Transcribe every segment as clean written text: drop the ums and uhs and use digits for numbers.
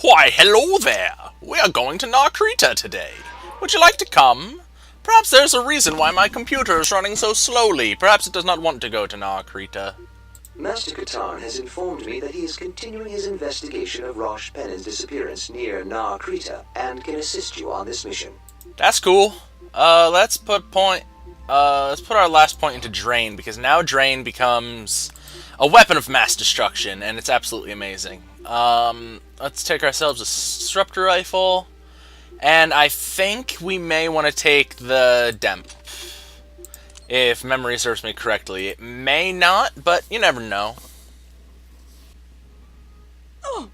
Why, hello there! We are going to Narkrita today. Would you like to come? Perhaps there's a reason why my computer is running so slowly. Perhaps it does not want to go to Narkrita. Master Catan has informed me that he is continuing his investigation of Rosh Pennon's disappearance near Narkrita and can assist you on this mission. That's cool. Let's put our last point into Drain, because now Drain becomes a weapon of mass destruction, and it's absolutely amazing. Let's take ourselves a disruptor rifle, and I think we may want to take the Demp. If memory serves me correctly. It may not, but you never know. Oh.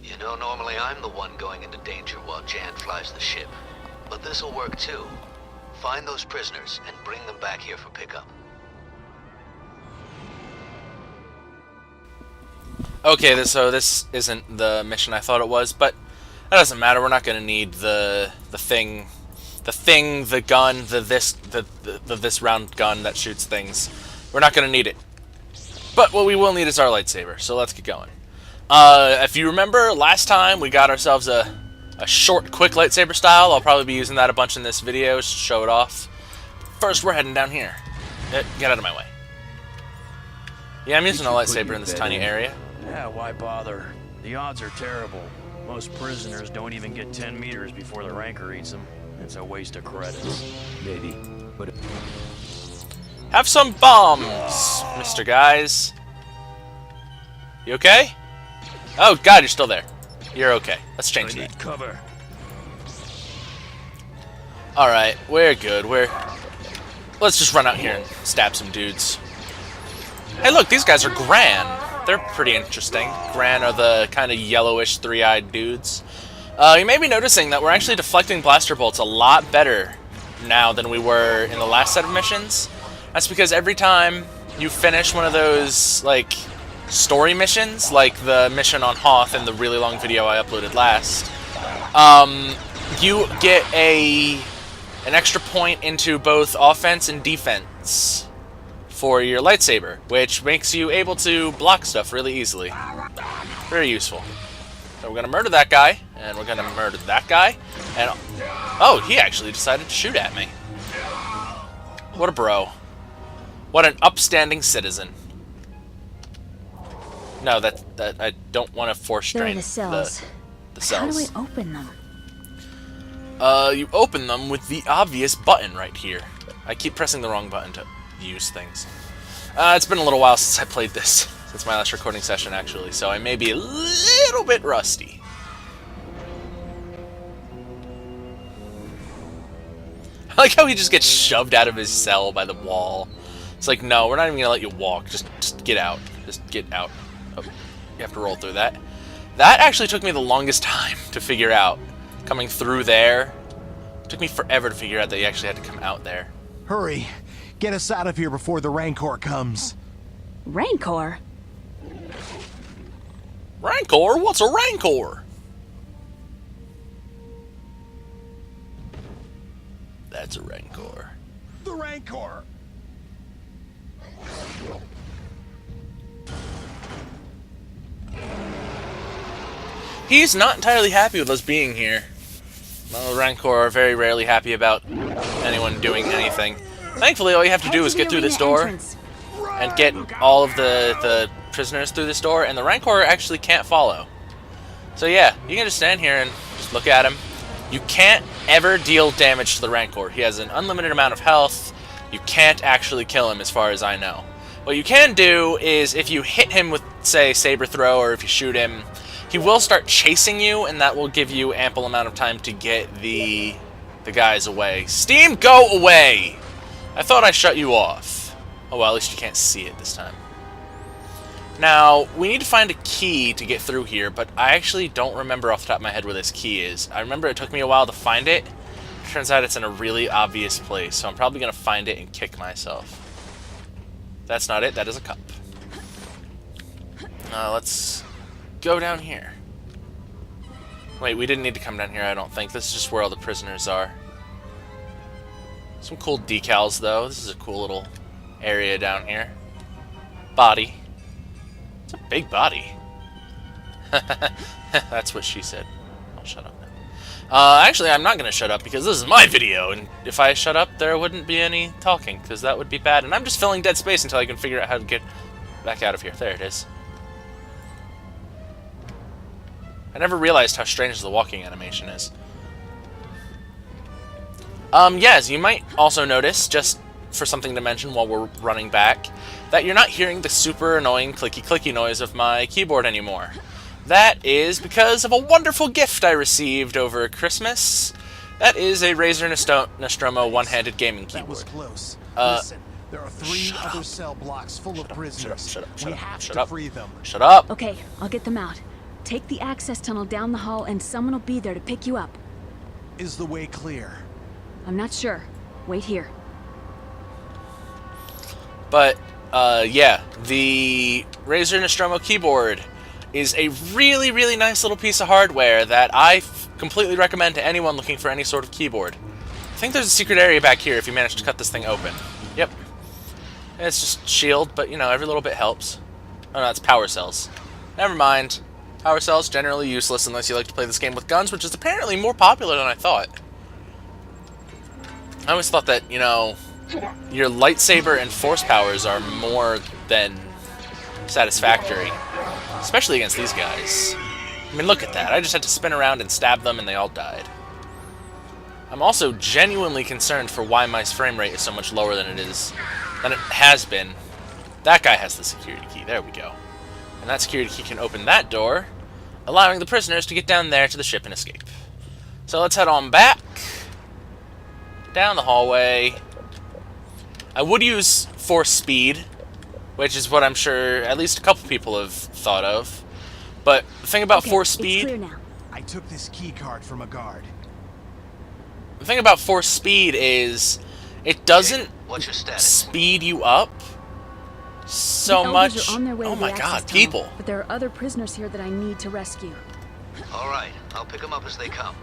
You know, normally I'm the one going into danger while Jan flies the ship. But this'll work too. Find those prisoners and bring them back here for pickup. Okay, so this isn't the mission I thought it was, but that doesn't matter. We're not going to need the gun, this round gun that shoots things. We're not going to need it. But what we will need is our lightsaber, so let's get going. If you remember, last time we got ourselves a short, quick lightsaber style. I'll probably be using that a bunch in this video to show it off. First, we're heading down here. Get out of my way. Yeah, I'm using a lightsaber in this tiny area. Yeah, why bother? The odds are terrible. Most prisoners don't even get 10 meters before the Rancor eats them. It's a waste of credits. Maybe, but... Have some bombs, Mr. Guys. You okay? Oh, God, you're still there. You're okay. Let's change that. Cover. Alright, we're good. Let's just run out here and stab some dudes. Hey, look, these guys are Gran. They're pretty interesting. Gran are the kind of yellowish, three-eyed dudes. You may be noticing that we're actually deflecting blaster bolts a lot better now than we were in the last set of missions. That's because every time you finish one of those, like, story missions, like the mission on Hoth in the really long video I uploaded last, you get an extra point into both offense and defense for your lightsaber, which makes you able to block stuff really easily. Very useful. So we're gonna murder that guy, and we're gonna murder that guy, and oh, he actually decided to shoot at me. What a bro. What an upstanding citizen. No, that I don't want to force drain the cells. The cells. How do I open them? You open them with the obvious button right here. I keep pressing the wrong button to use things. It's been a little while since I played this, since my last recording session actually, so I may be a little bit rusty. I like how he just gets shoved out of his cell by the wall. It's like, no, we're not even gonna let you walk. Just get out. Just get out. Oh, you have to roll through that. That actually took me the longest time to figure out. Coming through there. It took me forever to figure out that you actually had to come out there. Hurry. Get us out of here before the Rancor comes. Rancor? Rancor? What's a Rancor? That's a Rancor. The Rancor! He's not entirely happy with us being here. Well, the Rancor are very rarely happy about anyone doing anything. Thankfully, all you have to do is get through this door and get all of the prisoners through this door, and the Rancor actually can't follow. So yeah, you can just stand here and just look at him. You can't ever deal damage to the Rancor. He has an unlimited amount of health. You can't actually kill him as far as I know. What you can do is if you hit him with, say, saber throw, or if you shoot him, he will start chasing you, and that will give you ample amount of time to get the guys away. Steam, go away! I thought I shut you off. Oh well, at least you can't see it this time. Now, we need to find a key to get through here, but I actually don't remember off the top of my head where this key is. I remember it took me a while to find it. Turns out it's in a really obvious place, so I'm probably going to find it and kick myself. That's not it, that is a cup. Let's go down here. Wait, we didn't need to come down here, I don't think. This is just where all the prisoners are. Some cool decals, though. This is a cool little area down here. Body. It's a big body. That's what she said. I'll shut up now. Actually, I'm not going to shut up because this is my video, and if I shut up, there wouldn't be any talking, because that would be bad. And I'm just filling dead space until I can figure out how to get back out of here. There it is. I never realized how strange the walking animation is. Yes, you might also notice, just for something to mention while we're running back, that you're not hearing the super annoying clicky-clicky noise of my keyboard anymore. That is because of a wonderful gift I received over Christmas. That is a Razer Nostromo one-handed gaming keyboard. That was close. Listen, there are 3 other cell blocks full of prisoners. We have to free them. Shut up! Okay, I'll get them out. Take the access tunnel down the hall and someone will be there to pick you up. Is the way clear? I'm not sure. Wait here. But, yeah, the Razer Nostromo keyboard is a really, really nice little piece of hardware that I completely recommend to anyone looking for any sort of keyboard. I think there's a secret area back here if you manage to cut this thing open. Yep. It's just shield, but, you know, every little bit helps. Oh, no, it's power cells. Never mind. Power cells, generally useless unless you like to play this game with guns, which is apparently more popular than I thought. I always thought that, you know, your lightsaber and force powers are more than satisfactory. Especially against these guys. I mean, look at that. I just had to spin around and stab them and they all died. I'm also genuinely concerned for why my frame rate is so much lower than it has been. That guy has the security key. There we go. And that security key can open that door, allowing the prisoners to get down there to the ship and escape. So let's head on back. Down the hallway. I would use force speed, which is what I'm sure at least a couple people have thought of. But the thing about force speed... It's clear now. I took this key card from a guard. The thing about force speed is it doesn't What's your status? speed you up so The much. elders are on their way to Oh the my access god, tunnel, people. But there are other prisoners here that I need to rescue. All right, I'll pick them up as they come.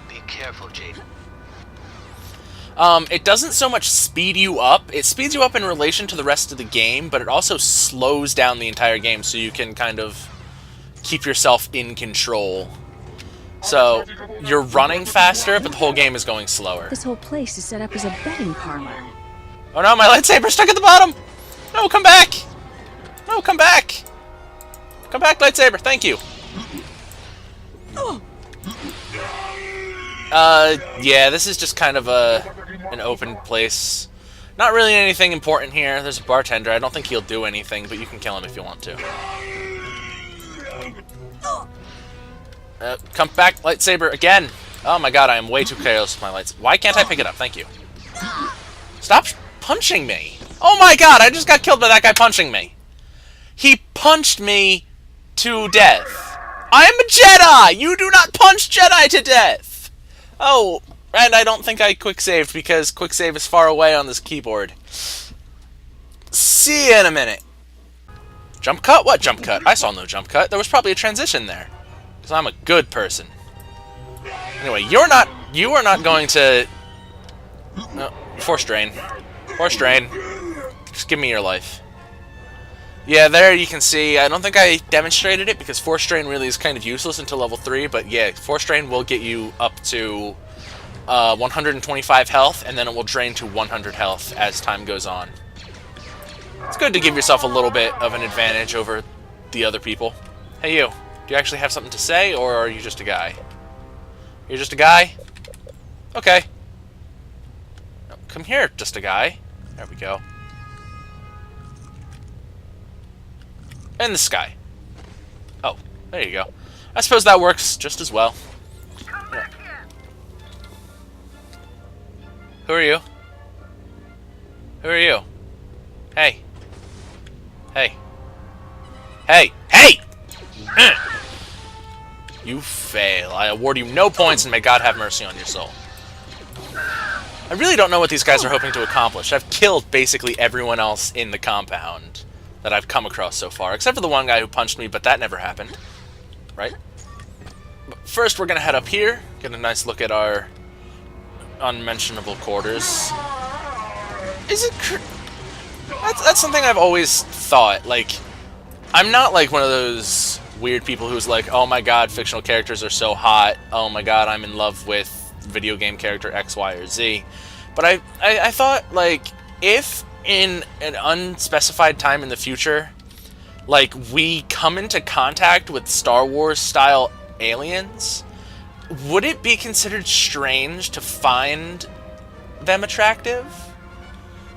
Be careful, Jaden. It doesn't so much speed you up. It speeds you up in relation to the rest of the game, but it also slows down the entire game so you can kind of keep yourself in control. So, you're running faster, but the whole game is going slower. This whole place is set up as a betting parlor. Oh no, my lightsaber's stuck at the bottom! No, come back! No, come back! Come back, lightsaber, thank you. Yeah, this is just kind of an open place. Not really anything important here. There's a bartender. I don't think he'll do anything, but you can kill him if you want to. Come back, lightsaber, again! Oh my god, I am way too careless with my lights. Why can't I pick it up? Thank you. Stop punching me! Oh my god, I just got killed by that guy punching me. He punched me to death. I am a Jedi! You do not punch Jedi to death! Oh, and I don't think I quick-saved because quick-save is far away on this keyboard. See you in a minute. Jump cut? What jump cut? I saw no jump cut. There was probably a transition there. Because I'm a good person. Anyway, you are not going to... No, force drain. Force drain. Just give me your life. Yeah, there you can see, I don't think I demonstrated it because force drain really is kind of useless until level 3, but yeah, force drain will get you up to 125 health, and then it will drain to 100 health as time goes on. It's good to give yourself a little bit of an advantage over the other people. Hey you, do you actually have something to say, or are you just a guy? You're just a guy? Okay. No, come here, just a guy. There we go. In the sky. Oh, there you go. I suppose that works just as well. Yeah. Who are you? Who are you? Hey. Hey. Hey! Hey! You fail. I award you no points, and may God have mercy on your soul. I really don't know what these guys are hoping to accomplish. I've killed basically everyone else in the compound that I've come across so far, except for the one guy who punched me, but that never happened. right? But first, we're gonna head up here, get a nice look at our unmentionable quarters. Is it? That's something I've always thought. Like, I'm not like one of those weird people who's like, oh my god, fictional characters are so hot. Oh my god, I'm in love with video game character X, Y, or Z. But I thought, like, if in an unspecified time in the future, like, we come into contact with Star Wars style aliens, would it be considered strange to find them attractive?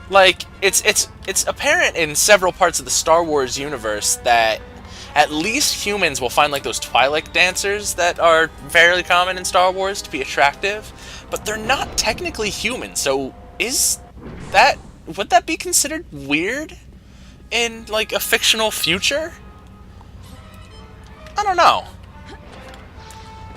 Like, it's apparent in several parts of the Star Wars universe that at least humans will find, like, those Twilight dancers that are fairly common in Star Wars to be attractive, but they're not technically human, so would that be considered weird in, like, a fictional future? I don't know.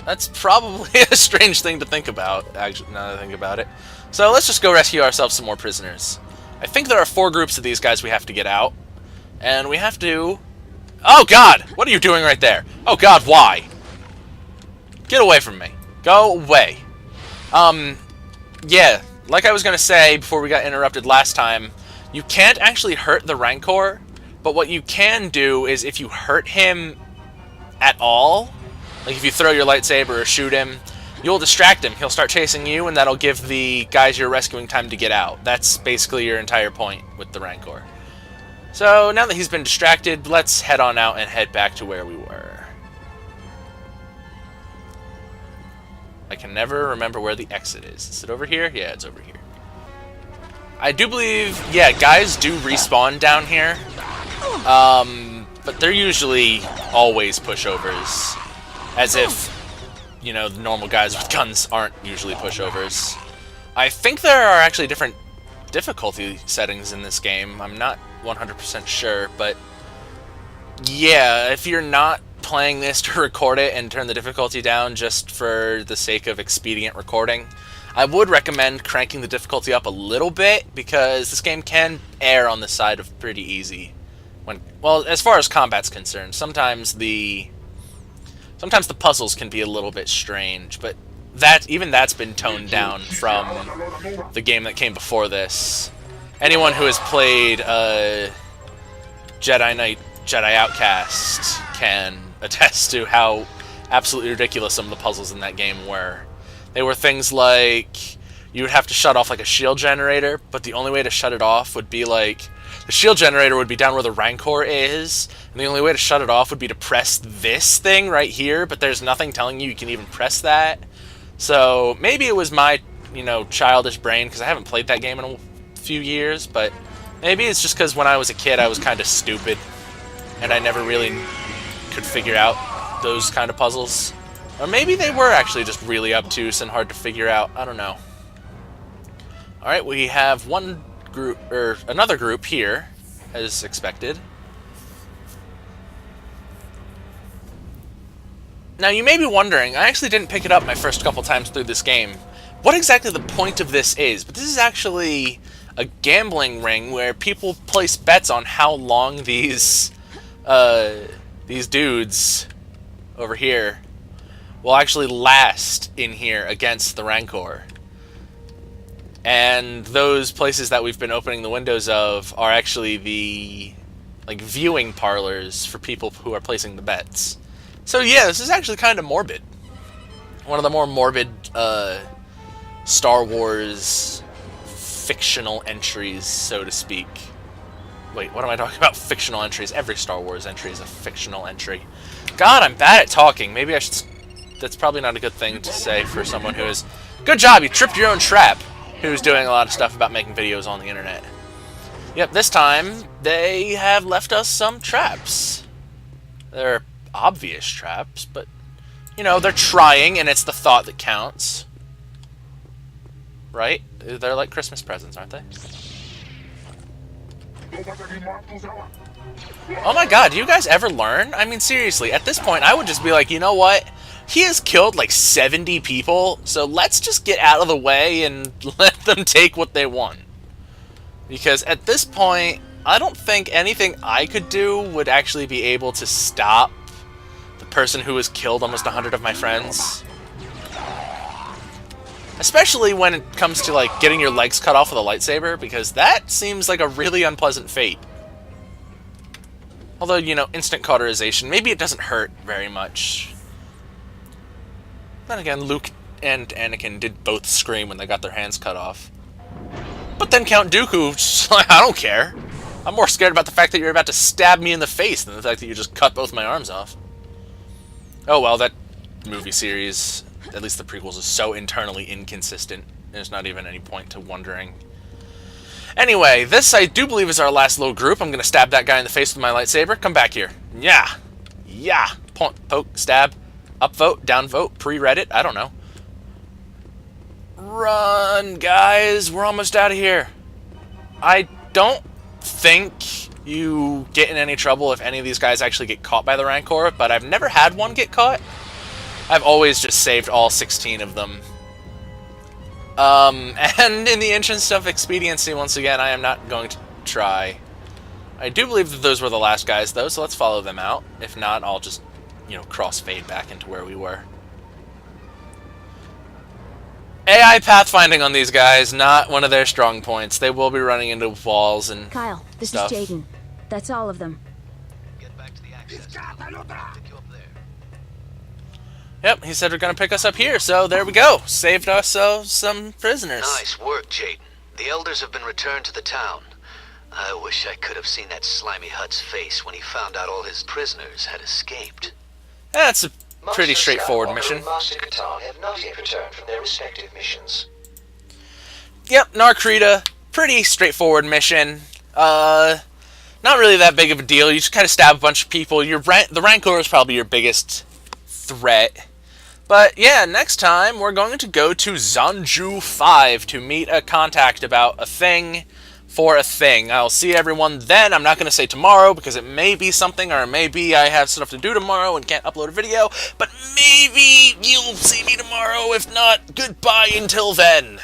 That's probably a strange thing to think about, actually, now that I think about it. So let's just go rescue ourselves some more prisoners. I think there are 4 groups of these guys we have to get out, and we have to... Oh god! What are you doing right there? Oh god, why? Get away from me. Go away. Yeah, like I was gonna say before we got interrupted last time, you can't actually hurt the Rancor, but what you can do is if you hurt him at all, like if you throw your lightsaber or shoot him, you'll distract him. He'll start chasing you, and that'll give the guys you're rescuing time to get out. That's basically your entire point with the Rancor. So, now that he's been distracted, let's head on out and head back to where we were. I can never remember where the exit is. Is it over here? Yeah, it's over here. I do believe, yeah, guys do respawn down here. But they're usually always pushovers. As if, you know, the normal guys with guns aren't usually pushovers. I think there are actually different difficulty settings in this game. I'm not 100% sure, but yeah, if you're not playing this to record it and turn the difficulty down just for the sake of expedient recording, I would recommend cranking the difficulty up a little bit, because this game can err on the side of pretty easy. Well, as far as combat's concerned, sometimes the puzzles can be a little bit strange, but even that's been toned down from the game that came before this. Anyone who has played Jedi Knight, Jedi Outcast can attest to how absolutely ridiculous some of the puzzles in that game were. They were things like you would have to shut off like a shield generator, but the only way to shut it off would be like the shield generator would be down where the Rancor is, and the only way to shut it off would be to press this thing right here, but there's nothing telling you can even press that. So maybe it was my, you know, childish brain, because I haven't played that game in a few years, but maybe it's just because when I was a kid I was kind of stupid and I never really could figure out those kind of puzzles. Or maybe they were actually just really obtuse and hard to figure out. I don't know. Alright, we have one group, or another group here, as expected. Now you may be wondering, I actually didn't pick it up my first couple times through this game, what exactly the point of this is, but this is actually a gambling ring where people place bets on how long these dudes over here will actually last in here against the Rancor. And those places that we've been opening the windows of are actually the viewing parlors for people who are placing the bets. So yeah, this is actually kind of morbid. One of the more morbid Star Wars fictional entries, so to speak. Wait, what am I talking about? Fictional entries. Every Star Wars entry is a fictional entry. God, I'm bad at talking. Maybe I should... That's probably not a good thing to say for someone who is... Good job, you tripped your own trap! Who's doing a lot of stuff about making videos on the internet. Yep, this time, they have left us some traps. They're obvious traps, but, you know, they're trying, and it's the thought that counts. Right? They're like Christmas presents, aren't they? Oh my god, do you guys ever learn? I mean, seriously, at this point, I would just be like, you know what? He has killed like 70 people, so let's just get out of the way and let them take what they want. Because at this point, I don't think anything I could do would actually be able to stop the person who has killed almost 100 of my friends. Especially when it comes to, like, getting your legs cut off with a lightsaber, because that seems like a really unpleasant fate. Although, you know, instant cauterization, maybe it doesn't hurt very much. Then again, Luke and Anakin did both scream when they got their hands cut off. But then Count Dooku, just like, I don't care. I'm more scared about the fact that you're about to stab me in the face than the fact that you just cut both my arms off. Oh well, that movie series, at least the prequels, is so internally inconsistent. There's not even any point to wondering. Anyway, this I do believe is our last little group. I'm going to stab that guy in the face with my lightsaber. Come back here. Yeah. Yeah. Poke, stab. Upvote, downvote, pre-Reddit. I don't know. Run, guys. We're almost out of here. I don't think you get in any trouble if any of these guys actually get caught by the Rancor, but I've never had one get caught. I've always just saved all 16 of them. And in the interest of expediency, once again, I am not going to try. I do believe that those were the last guys, though, so let's follow them out. If not, I'll just, you know, crossfade back into where we were. AI pathfinding on these guys, not one of their strong points. They will be running into walls and Kyle, this stuff. is Jaden. That's all of them. Get back to the access. Pick you up there. Yep, he said we're going to pick us up here, so there we go. Saved ourselves some prisoners. Nice work, Jaden. The elders have been returned to the town. I wish I could have seen that slimy Hutt's face when he found out all his prisoners had escaped. That's a pretty Master straightforward Skywalker mission. and Master Katan have not yet returned from their respective missions. Yep, Narkrita, pretty straightforward mission. Not really that big of a deal. You just kind of stab a bunch of people. The Rancor is probably your biggest threat. But yeah, next time we're going to go to Zanju 5 to meet a contact about a thing for a thing. I'll see everyone then. I'm not going to say tomorrow because it may be something, or maybe I have stuff to do tomorrow and can't upload a video, but maybe you'll see me tomorrow. If not, goodbye until then.